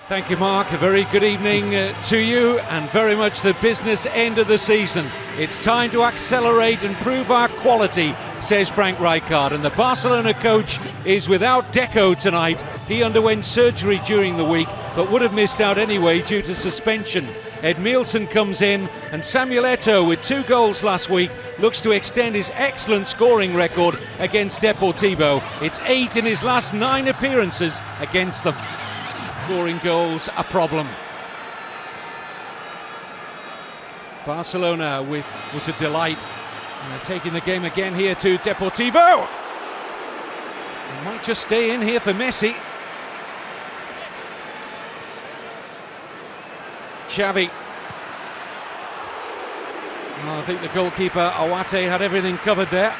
Thank you, Mark. A very good evening to you, and very much the business end of the season. It's time to accelerate and prove our quality, says Frank Rijkaard. And the Barcelona coach is without Deco tonight. He underwent surgery during the week, but would have missed out anyway due to suspension. Edmilson comes in, and Samuel Eto'o, with 2 goals last week, looks to extend his excellent scoring record against Deportivo. It's 8 in his last 9 appearances against them. Scoring goals a problem. Barcelona was a delight. And they're taking the game again here to Deportivo. They might just stay in here for Messi. Xavi. Well, I think the goalkeeper Awate had everything covered there.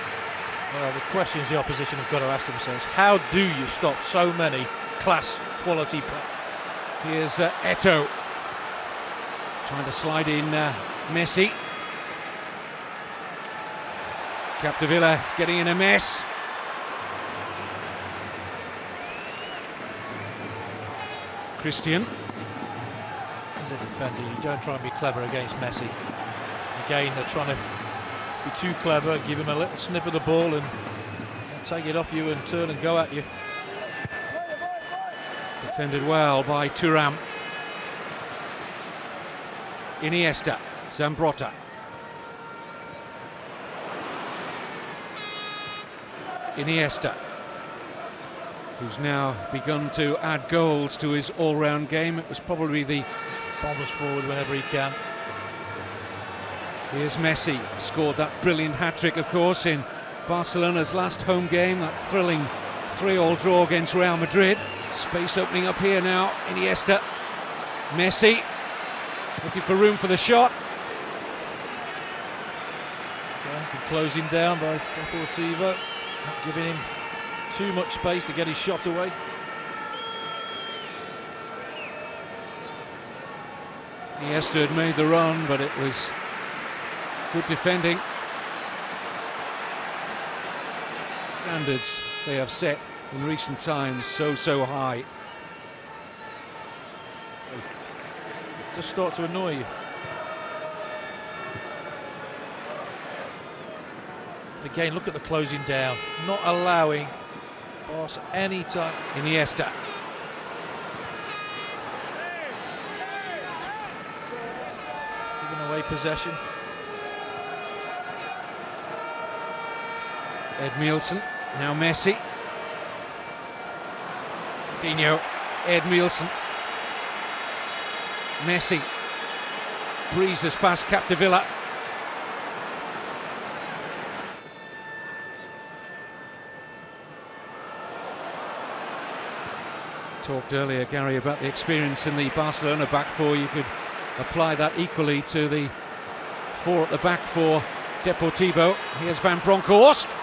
Well, the questions the opposition have got to ask themselves: how do you stop so many class quality players? Here's Eto'o trying to slide in Messi. Capdevila getting in a mess. Christian. As a defender, you don't try and be clever against Messi. Again, they're trying to be too clever, give him a little sniff of the ball and take it off you and turn and go at you. Defended well by Thuram. Iniesta, Zambrotta. Iniesta, who's now begun to add goals to his all-round game. It was probably the bombers forward whenever he can. Here's Messi, scored that brilliant hat-trick, of course, in Barcelona's last home game, that thrilling 3-3 draw against Real Madrid. Space opening up here now. Iniesta, Messi, looking for room for the shot. Closing down by Deportivo, not giving him too much space to get his shot away. Iniesta had made the run, but it was good defending. Standards they have set in recent times so high. Just start to annoy you. Again, look at the closing down, not allowing Barca any time. Iniesta. Giving away possession. Edmilson, now Messi. Dino, Edmilson. Messi breezes past Capdevila. Talked earlier, Gary, about the experience in the Barcelona back four. You could apply that equally to the 4 at the back for Deportivo. Here's Van Bronckhorst.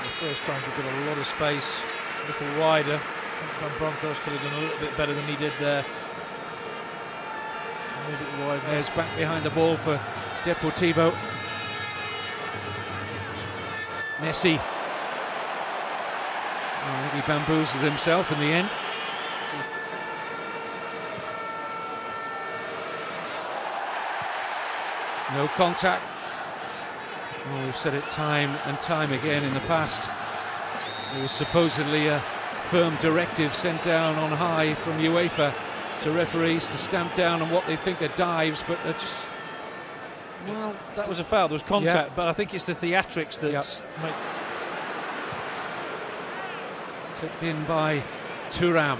The first time he got a lot of space, a little wider. I think Van Bronckhorst could have done a little bit better than he did there. Move it wide. There's back behind the ball for Deportivo. Messi. I think he bamboozled himself in the end. No contact. Well, we've said it time and time again in the past. There was supposedly a firm directive sent down on high from UEFA to referees to stamp down on what they think are dives, but they're just... Well, that was a foul, there was contact, but I think it's the theatrics that make... Clipped in by Thuram.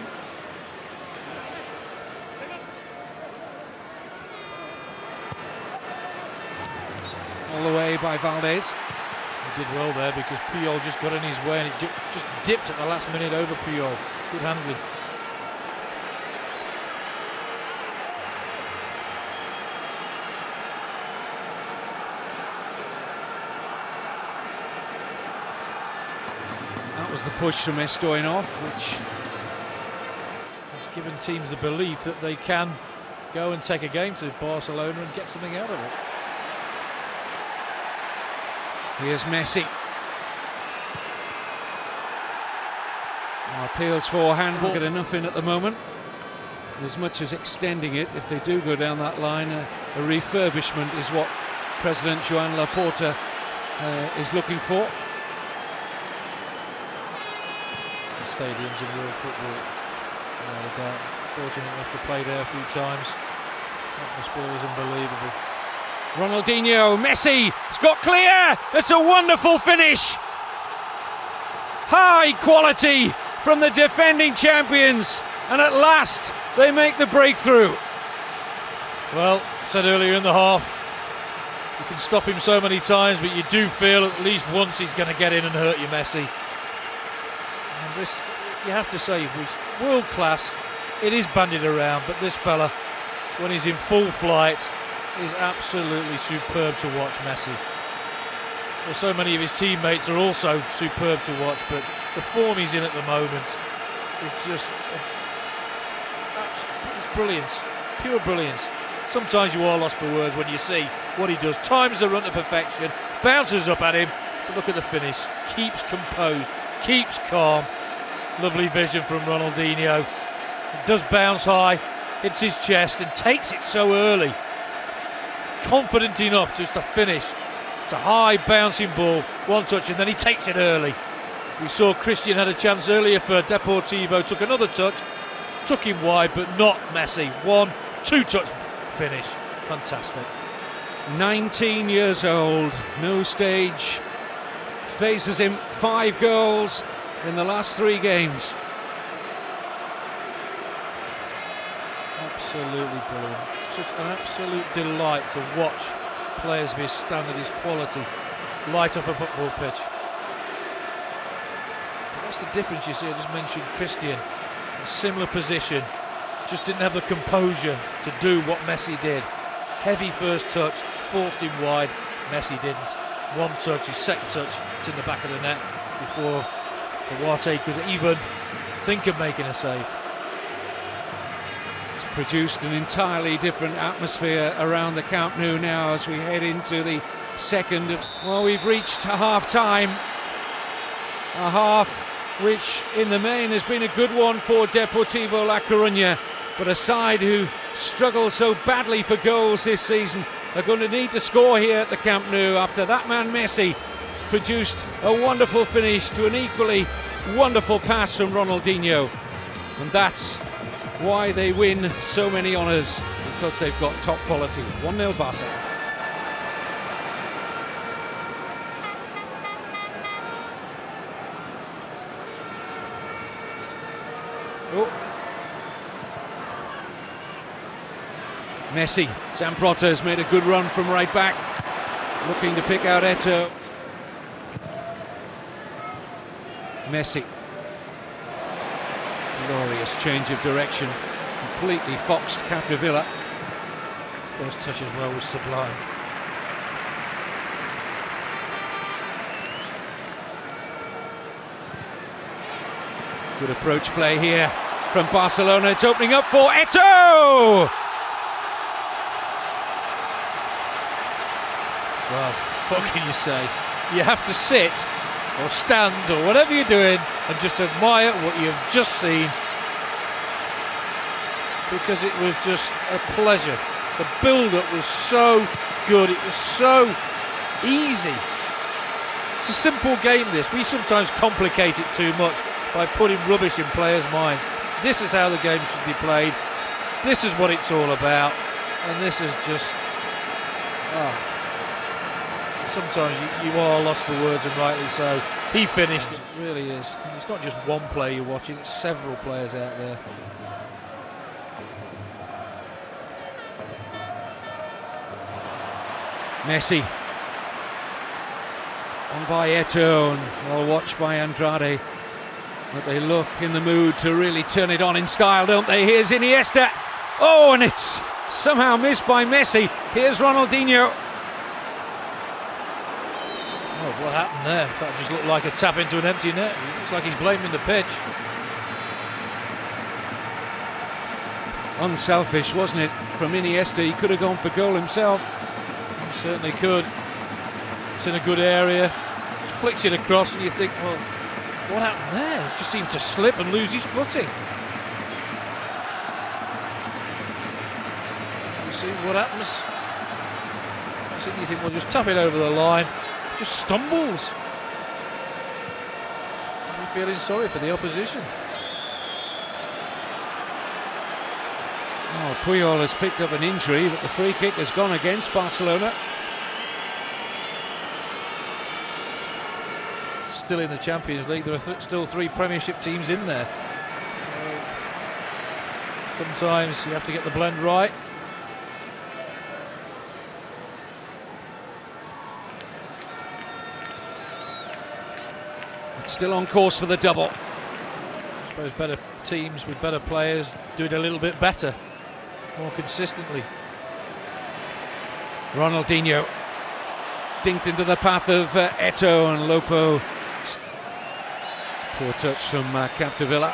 All the way by Valdez. He did well there because Puyol just got in his way and it just dipped at the last minute over Puyol. Good handling. That was the push from Stoyanov, which has given teams the belief that they can go and take a game to Barcelona and get something out of it. Here's Messi. Appeals for handball. Get enough in at the moment. As much as extending it, if they do go down that line, a refurbishment is what President Joan Laporta is looking for. The stadiums in world football, no doubt, fortunate enough to play there a few times. Atmosphere is unbelievable. Ronaldinho, Messi, it's got clear. It's a wonderful finish. High quality from the defending champions, and at last they make the breakthrough. Well, said earlier in the half, you can stop him so many times, but you do feel at least once he's going to get in and hurt you, Messi. And this, you have to say, he's world class. It is bandied around, but this fella, when he's in full flight, is absolutely superb to watch, Messi. Well, so many of his teammates are also superb to watch, but the form he's in at the moment is just it's brilliance, pure brilliance. Sometimes you are lost for words when you see what he does. Times the run to perfection, bounces up at him, but look at the finish. Keeps composed, keeps calm. Lovely vision from Ronaldinho. It does bounce high, hits his chest and takes it so early. Confident enough just to finish. It's a high bouncing ball, one touch, and then he takes it early. We saw Christian had a chance earlier for Deportivo, took another touch, took him wide, but not Messi. 1-2 touch finish. Fantastic. 19 years old, no stage faces him. 5 goals in the last 3 games. Absolutely brilliant. It's just an absolute delight to watch players of his standard, his quality, light up a football pitch. But that's the difference, you see. I just mentioned Christian, a similar position, just didn't have the composure to do what Messi did. Heavy first touch, forced him wide. Messi didn't. One touch, his second touch, it's in the back of the net before Duarte could even think of making a save. It's produced an entirely different atmosphere around the Camp Nou now as we head into the second. Well, we've reached half-time. A half which in the main has been a good one for Deportivo La Coruña, but a side who struggle so badly for goals this season are going to need to score here at the Camp Nou after that man Messi produced a wonderful finish to an equally wonderful pass from Ronaldinho. And that's why they win so many honours, because they've got top quality. 1-0 Barca. Oh. Messi, Zambrota has made a good run from right back, looking to pick out Eto'o. Messi, glorious change of direction, completely foxed Capdevila. First touch as well was sublime. Good approach play here from Barcelona. It's opening up for Eto'o. Well, what can you say? You have to sit or stand or whatever you're doing and just admire what you've just seen, because it was just a pleasure. The build-up was so good, it was so easy. It's a simple game, this. We sometimes complicate it too much by putting rubbish in players' minds. This is how the game should be played. This is what it's all about, and this is just... sometimes you are lost for words, and rightly so. He finished, it really is. It's not just one player you're watching, it's several players out there. Messi on by Eto'o, and well watched by Andrade. But they look in the mood to really turn it on in style, don't they? Here's Iniesta. Oh, and it's somehow missed by Messi. Here's Ronaldinho. Oh, what happened there? That just looked like a tap into an empty net. It looks like he's blaming the pitch. Unselfish, wasn't it, from Iniesta? He could have gone for goal himself. He certainly could. It's in a good area. Just flicks it across and you think, well, What happened there? It just seemed to slip and lose his footing. You see what happens? You think, well, just tap it over the line. Just stumbles. You're feeling sorry for the opposition. Oh, Puyol has picked up an injury, but the free kick has gone against Barcelona. Still in the Champions League, there are still 3 Premiership teams in there. So sometimes you have to get the blend right. It's still on course for the double. I suppose better teams with better players do it a little bit better, more consistently. Ronaldinho dinked into the path of Eto'o, and Lopo. Poor touch from Capdevila.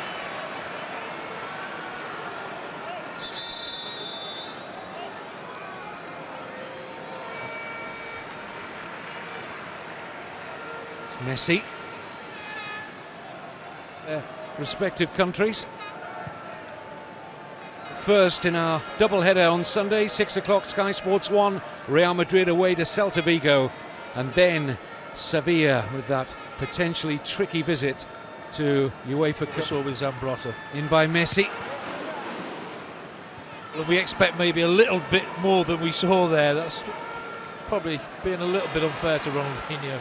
It's Messi. Their respective countries. First in our double-header on Sunday, 6 o'clock, Sky Sports 1, Real Madrid away to Celta Vigo, and then Sevilla with that potentially tricky visit to UEFA Cup. With Zambrotta. In by Messi. Well, we expect maybe a little bit more than we saw there. That's probably being a little bit unfair to Ronaldinho.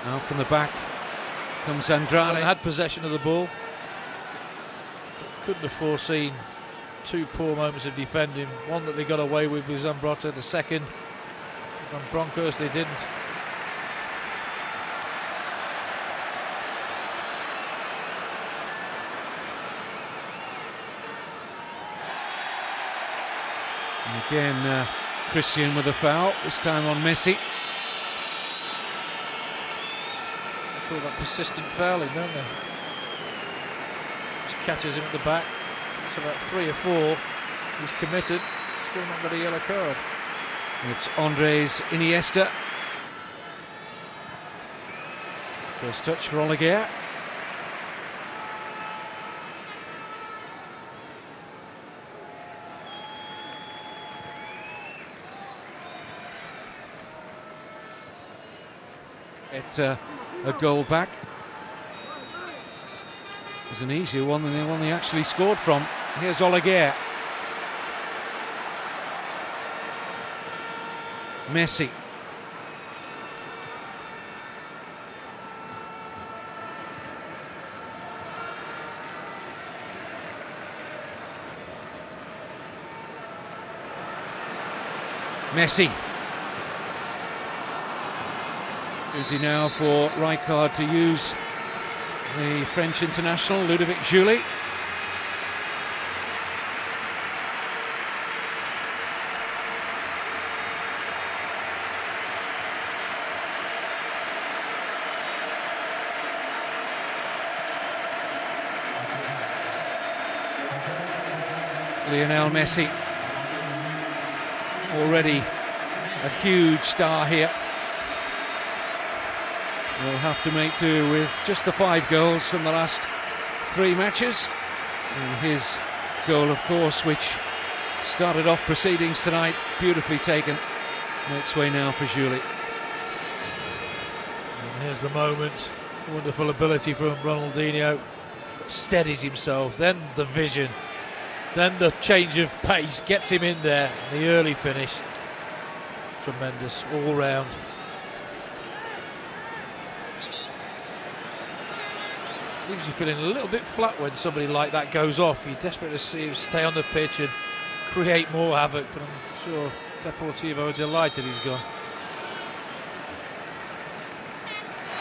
Out from the back comes Andrade. Had possession of the ball. Couldn't have foreseen 2 poor moments of defending. One that they got away with Zambrotta. The second on Broncos they didn't. And again, Christian with a foul, this time on Messi. They call that persistent fouling, don't they? Just catches him at the back. It's about 3 or 4. He's committed. Still not got a yellow card. It's Andres Iniesta. First touch for Olivier. Get a goal back. It was an easier one than the one they actually scored from. Here's Olivier. Messi. Messi. Duty now for Rijkaard to use the French international, Ludovic Giuly. Lionel Messi, already a huge star here. Will have to make do with just the 5 goals from the last 3 matches. And his goal, of course, which started off proceedings tonight, beautifully taken, makes way now for Giuly. And here's the moment. Wonderful ability from Ronaldinho. Steadies himself, then the vision, then the change of pace, gets him in there. The early finish, tremendous all round. Leaves you feeling a little bit flat when somebody like that goes off. You're desperate to see him stay on the pitch and create more havoc, but I'm sure Deportivo are delighted he's gone.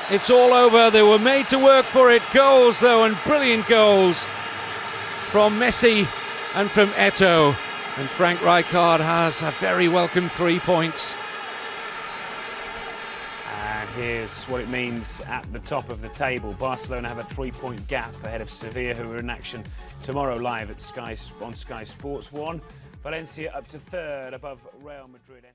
It's all over. They were made to work for it. Goals, though, and brilliant goals from Messi and from Eto'o. And Frank Rijkaard has a very welcome 3 points. And here's what it means at the top of the table. Barcelona have a 3-point gap ahead of Sevilla, who are in action tomorrow live at on Sky Sports 1. Valencia up to 3rd above Real Madrid.